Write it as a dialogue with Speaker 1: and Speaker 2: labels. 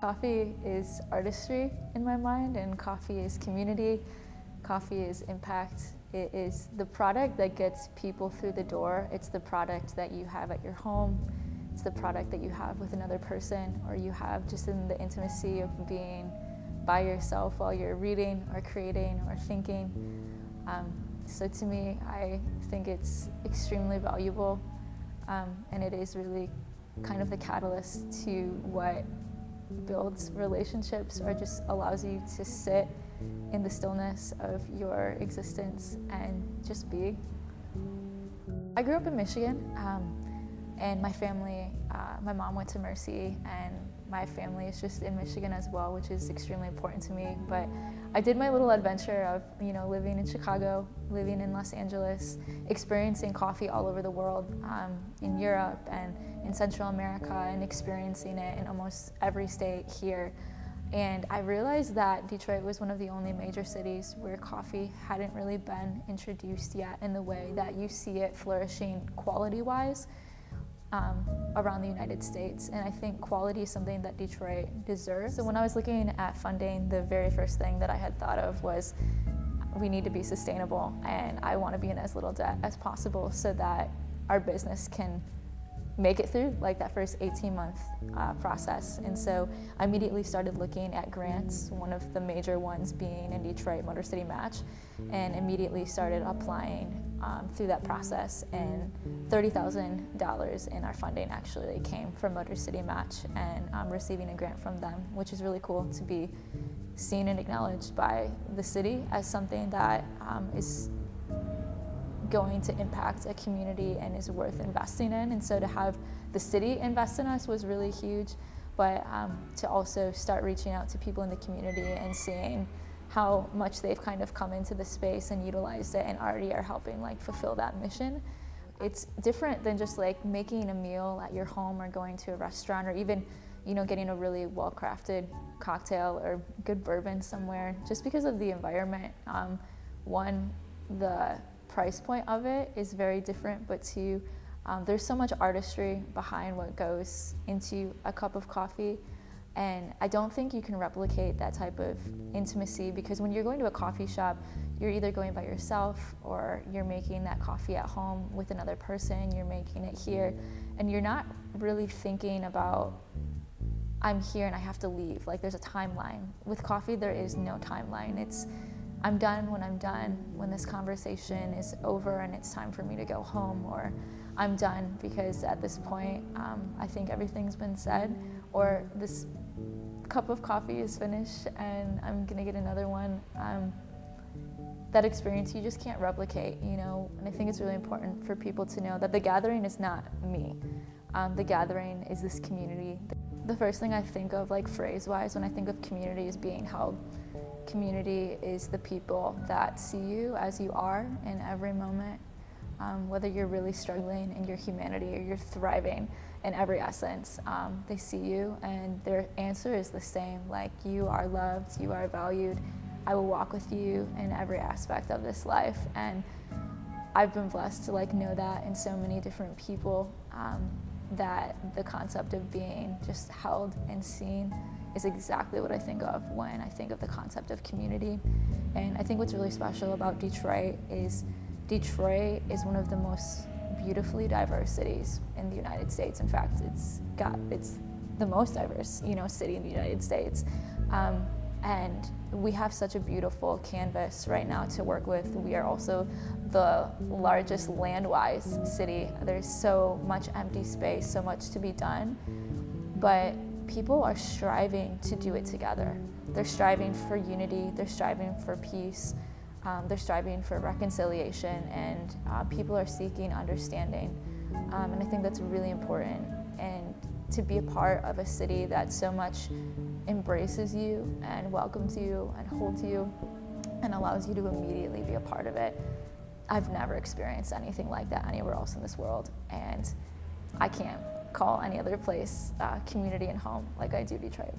Speaker 1: Coffee is artistry in my mind, and coffee is community. Coffee is impact. It is the product that gets people through the door. It's the product that you have at your home. It's the product that you have with another person, or you have just in the intimacy of being by yourself while you're reading or creating or thinking. So to me, I think it's extremely valuable, and it is really kind of the catalyst to what builds relationships or just allows you to sit in the stillness of your existence and just be. I grew up in Michigan, and my family, my mom went to Mercy, and my family is just in Michigan as well, which is extremely important to me. But I did my little adventure of, living in Chicago, living in Los Angeles, experiencing coffee all over the world, in Europe and in Central America, and experiencing it in almost every state here. And I realized that Detroit was one of the only major cities where coffee hadn't really been introduced yet in the way that you see it flourishing quality-wise around the United States. And I think quality is something that Detroit deserves. So when I was looking at funding, the very first thing that I had thought of was we need to be sustainable, and I want to be in as little debt as possible so that our business can make it through like that first 18-month process. And so I immediately started looking at grants, one of the major ones being in Detroit, Motor City Match, and immediately started applying through that process. And $30,000 in our funding actually came from Motor City Match, and I'm receiving a grant from them, which is really cool to be seen and acknowledged by the city as something that is going to impact a community and is worth investing in. And so to have the city invest in us was really huge, but to also start reaching out to people in the community and seeing how much they've kind of come into the space and utilized it and already are helping fulfill that mission. It's different than just making a meal at your home or going to a restaurant, or even getting a really well-crafted cocktail or good bourbon somewhere, just because of the environment. One, the price point of it is very different, but two, there's so much artistry behind what goes into a cup of coffee, and I don't think you can replicate that type of intimacy, because when you're going to a coffee shop, you're either going by yourself or you're making that coffee at home with another person, you're making it here, and you're not really thinking about, I'm here and I have to leave. There's a timeline. With coffee, there is no timeline. It's I'm done when I'm done, when this conversation is over and it's time for me to go home, or I'm done because at this point I think everything's been said, or this cup of coffee is finished and I'm gonna get another one. That experience you just can't replicate, and I think it's really important for people to know that the gathering is not me. The gathering is this community. The first thing I think of phrase-wise when I think of community is being held. Community is the people that see you as you are in every moment, whether you're really struggling in your humanity or you're thriving in every essence. They see you and their answer is the same, you are loved, you are valued, I will walk with you in every aspect of this life. And I've been blessed to know that in so many different people, that the concept of being just held and seen is exactly what I think of when I think of the concept of community. And I think what's really special about Detroit is one of the most beautifully diverse cities in the United States. In fact, it's the most diverse, city in the United States. And we have such a beautiful canvas right now to work with. We are also the largest land-wise city. There's so much empty space, so much to be done, but people are striving to do it together. They're striving for unity, they're striving for peace, they're striving for reconciliation, and people are seeking understanding. And I think that's really important. And to be a part of a city that so much embraces you and welcomes you and holds you and allows you to immediately be a part of it. I've never experienced anything like that anywhere else in this world, and I can't call any other place community and home like I do Detroit.